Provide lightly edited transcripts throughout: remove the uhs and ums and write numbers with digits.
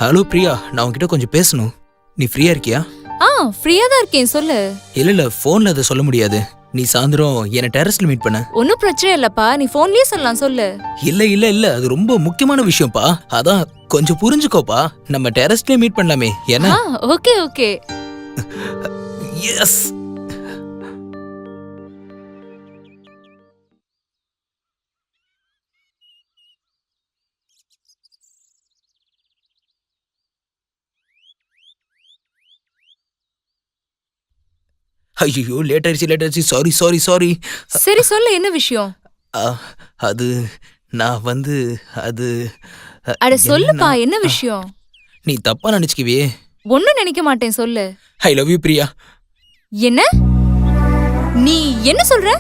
Hello Priya, நான் உன்கிட்ட கொஞ்சம் பேசணும். நீ ஃப்ரீயா இருக்கியா? ஃப்ரீயா தான் இருக்கேன், சொல்லு. இல்ல போன்ல அதை சொல்ல முடியாது. நீ சாயந்தரம் என்ன டெரஸ்ல மீட் பண்ண. ஒன்னும் பிரச்சனை இல்லப்பா, நீ போன்லயே சொல்லலாம், சொல்லு. இல்ல அது ரொம்ப முக்கியமான விஷயம்ப்பா. அதான் கொஞ்சம் புரிஞ்சுக்கோப்பா. நம்ம டெரஸ்ல மீட் பண்ணலாமே என்ன? Okay okay. எஸ். ஐயோ, லேட் ஆயிடுச்சு. சாரி. சரி சொல்லு, என்ன விஷயம்? அது நான் அது அட சொல்லுப்பா, என்ன விஷயம்? நீ தப்பா நினைச்சுக்குவே. ஒன்னும் நினைக்க மாட்டேன், சொல்லு. I love you Priya. என்ன? நீ என்ன சொல்ற?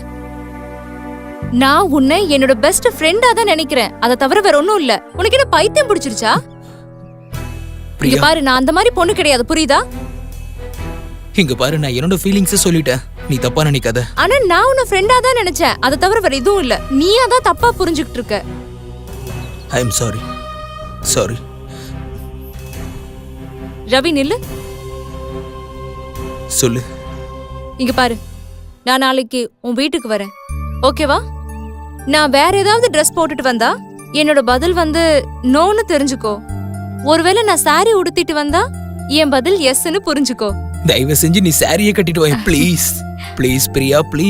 நான் உன்னை என்னோட பெஸ்ட் ஃப்ரெண்டா தான் நினைக்கிறேன். அதை தவிர வேற ஒன்னும் இல்ல. உனக்கு என்ன பைத்தியம் பிடிச்சிருச்சா? இங்க பாரு, நான் அந்த மாதிரி பொண்ணு கிடையாது, புரியுதா? இங்க பாரு, நான் என்னோட ஃபீலிங்ஸ் சொல்லிட்டேன். நீ தப்பா நினைக்காத. ஆனா நான் உன்னை ஃப்ரெண்டா தான் நினைச்சேன். அதை தவிர வேற எதுவும் இல்ல. நீயா தான் தப்பா புரிஞ்சுக்கிட்டு இருக்க. I am sorry. ரவி, நில்லு. சொல்லு. இங்க பாரு, நான் நாளைக்கு உன் வீட்டுக்கு வரேன், ஓகேவா? நான் வேற ஏதாவது ட்ரெஸ் போட்டுட்டு வந்தா என்னோட பதில் நோன்னு தெரிஞ்சுக்கோ. ஒருவேளை நான் சாரி உடுத்திட்டு வந்தா என் பதில் எஸ்ன்னு புரிஞ்சுக்கோ. தயவு செஞ்சு நீ சாரியை கட்டிட்டு வா ப்ளீஸ் பிரியா, ப்ளீஸ்.